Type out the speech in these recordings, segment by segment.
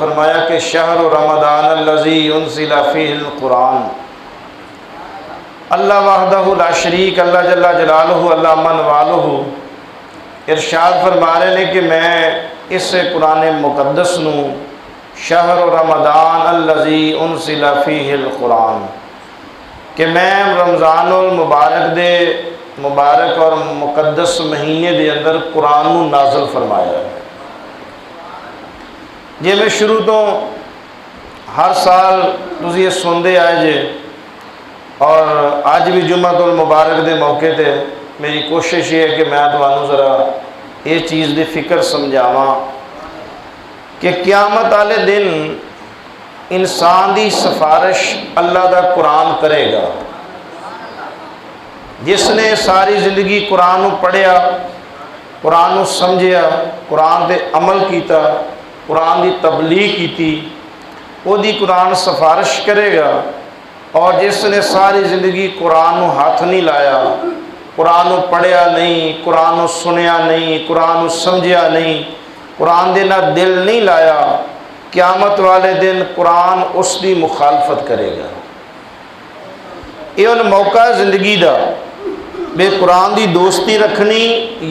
फरमाया कि शहर रमदान अल्लज़ी उनज़िला फ़ीहिल कुरान। अल्लाह वहदहु ला शरीक, अल्लाह जल्ला जलालुहु, अल्लाह मन वालुहु इरशाद फरमा रहे ने कि मैं इस कुरान मुक़द्दस नूं शहर रमदान अल्लज़ी उनज़िला फ़ीहिल कुरान कि मैं रमज़ानुल मुबारक दे मुबारक और मुक़द्दस महीने दे अंदर कुरान नूं नाज़िल फरमाया। जे मैं शुरू तो हर साल तुसीं ये सुनते आए जे और अज भी जुम्मतुल मुबारक के मौके पर मेरी कोशिश ये है कि मैं तुहानू ज़रा ये चीज़ की फिक्र समझावा कि क़यामत वाले दिन इंसान की सिफारिश अल्लाह का कुरान करेगा। जिसने सारी ज़िंदगी कुरान पढ़िया, कुरान समझिया, कुरान पर अमल किया, कुरान की तबलीग की, ओदी कुरान सिफारिश करेगा। और जिसने सारी ज़िंदगी कुरान हाथ नहीं लाया, कुरान पढ़िया नहीं, कुरान सुनिया नहीं, कुरान समझिया नहीं, कुरान दे ना दिल नहीं लाया, क़यामत वाले दिन कुरान उसकी मुखालफत करेगा। ये उन मौका ज़िंदगी का बे कुरान की दोस्ती रखनी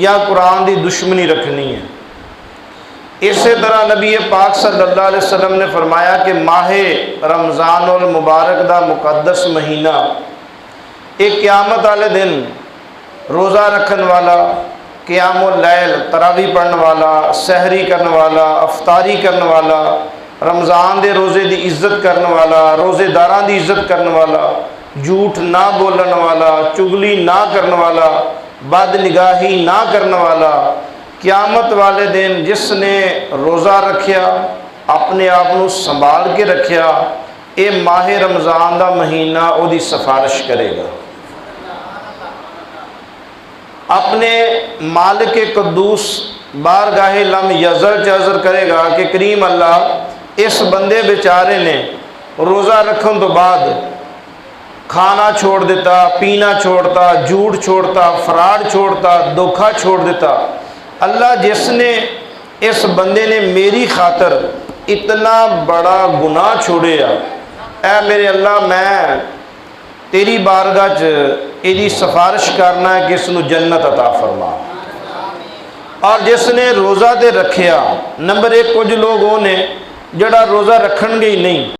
या कुरान की दुश्मनी रखनी है। इस तरह नबी पाक सल्लल्लाहु अलैहि वसल्लम ने फरमाया कि माहे रमज़ानुल मुबारक का मुक़द्दस महीना एक क़यामत वाले दिन रोज़ा रखने वाला, क़यामुल लैल तरावी पढ़ने वाला, सहरी करने वाला, अफ्तारी करने वाला, रमज़ान के रोज़े की इज़्ज़त करने वाला, रोज़ेदारां की इज़्ज़त करने वाला, झूठ ना बोलने वाला, चुगली ना करने वाला, बदनिगाही ना करने वाला, क़यामत वाले दिन जिसने रोज़ा रखिया, अपने आप को संभाल के रखिया, ये माहे रमज़ान का महीना उसकी सिफारिश करेगा। अपने मालिक कद्दूस बारगाहे लम यज़ल चज़र करेगा कि करीम अल्लाह इस बंदे बेचारे ने रोज़ा रखने तो बाद खाना छोड़ देता, पीना छोड़ता, झूठ छोड़ता, फराड छोड़ता, धोखा छोड़ देता। अल्लाह जिसने इस बंदे ने मेरी खातर इतना बड़ा गुनाह छोड़िया, ऐ मेरे अल्लाह मैं तेरी बारगाह च इहदी सिफारिश करना है कि इसनू जन्नत अता फरमा। और जिसने रोज़ा ते रखिया, नंबर एक कुछ लोग वो ने जड़ा रोज़ा रखणगे ही नहीं।